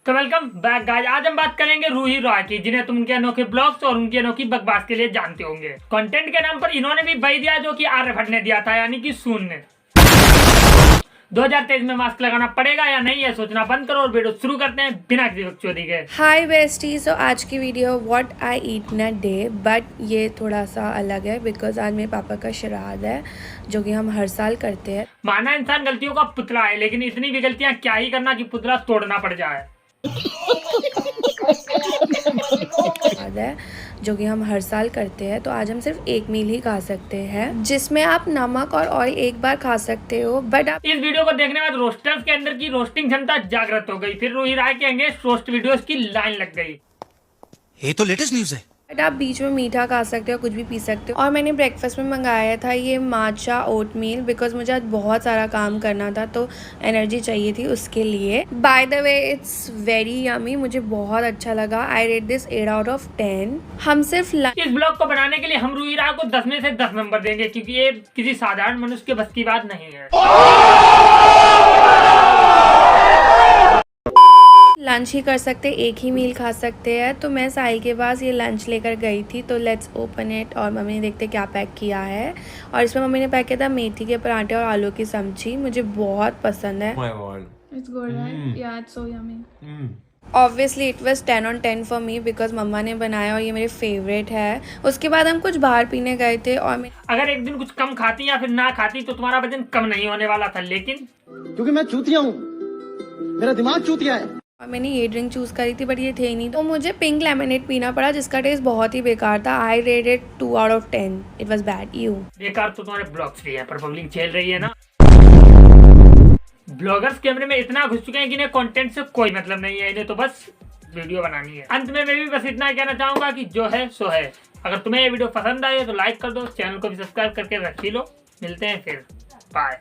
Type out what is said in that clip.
तो welcome back guys. आज हम बात करेंगे रूही रॉय की, जिन्हें तुम उनके अनोखे ब्लॉग्स और उनकी अनोखी बकवास के लिए जानते होंगे। कंटेंट के नाम पर इन्होंने भी बही दिया जो कि आर्यभट्ट ने दिया था, यानी कि शून्य। 2023 में मास्क लगाना पड़ेगा या नहीं, ये सोचना बंद करो और वीडियो शुरू करते हैं बिना किसी बकचोदी के। हाय बेस्टी। सो आज की video what I eat in a day, but ये थोड़ा सा अलग है बिकॉज आज मेरे पापा का श्राद्ध है जो कि हम हर साल करते हैं। माना इंसान गलतियों का पुतला है, लेकिन इतनी भी गलतियां क्या ही करना कि पुतला तोड़ना पड़ जाए। है जो कि हम हर साल करते हैं, तो आज हम सिर्फ एक मील ही खा सकते हैं जिसमें आप नमक और ऑयल एक बार खा सकते हो। बट आप इस वीडियो को देखने के बाद रोस्टर्स के अंदर की रोस्टिंग क्षमता जागृत हो गई। फिर रूही रॉय के अगेंस्ट रोस्ट वीडियोस की लाइन लग गई। ये तो लेटेस्ट न्यूज़ है। बट आप बीच में मीठा खा सकते हो, कुछ भी पी सकते हो। और मैंने ब्रेकफास्ट में मंगाया था ये माचा ओट मील बिकॉज मुझे आज बहुत सारा काम करना था, तो एनर्जी चाहिए थी उसके लिए। By the way it's very yummy, मुझे बहुत अच्छा लगा। आई रेट दिस 8 आउट ऑफ 10। हम सिर्फ इस ब्लॉग को बनाने के लिए हम रूही रॉय को 10 में से 10 नंबर देंगे, क्योंकि ये किसी साधारण मनुष्य के बस की बात नहीं है। लंच ही कर सकते, एक ही मील खा सकते हैं। तो मैं साहिल के पास ये लंच लेकर गई थी, तो लेट्स ओपन इट। और मम्मी ने देखते क्या पैक किया है। और इसमें मम्मी ने पैक किया था मेथी के पराठे और आलू की सब्जी, मुझे बहुत पसंद है। It's good, right? Yeah, it's so yummy. Obviously it was 10 on 10 for me because मम्मा ने बनाया और ये मेरे फेवरेट है। उसके बाद हम कुछ बाहर पीने गए थे और मैं अगर एक दिन कुछ कम खाती या फिर ना खाती तो तुम्हारा वजन कम नहीं होने वाला था, लेकिन क्योंकि मैं चूतिया हूँ, मेरा दिमाग चूतिया है। और मैंने ये ड्रिंक चूज करी थी बट ये थे नहीं, तो मुझे पिंक लेमनेड पीना पड़ा जिसका टेस्ट बहुत ही बेकार था। आई rated 2 out of 10। It was bad. You बेकार तो तुम्हारे ब्लॉग्स भी है, पर पब्लिक झेल रही है ना। ब्लॉगर्स कैमरे में इतना घुस चुके हैं कि इन्हें कंटेंट से कोई मतलब नहीं है, इन्हें तो बस वीडियो बनानी है। अंत में मैं भी बस इतना कहना चाहूंगा कि जो है सो है। अगर तुम्हें ये वीडियो पसंद आए तो लाइक कर दो, चैनल को भी सब्सक्राइब करके रख ही लो। मिलते हैं फिर, बाय।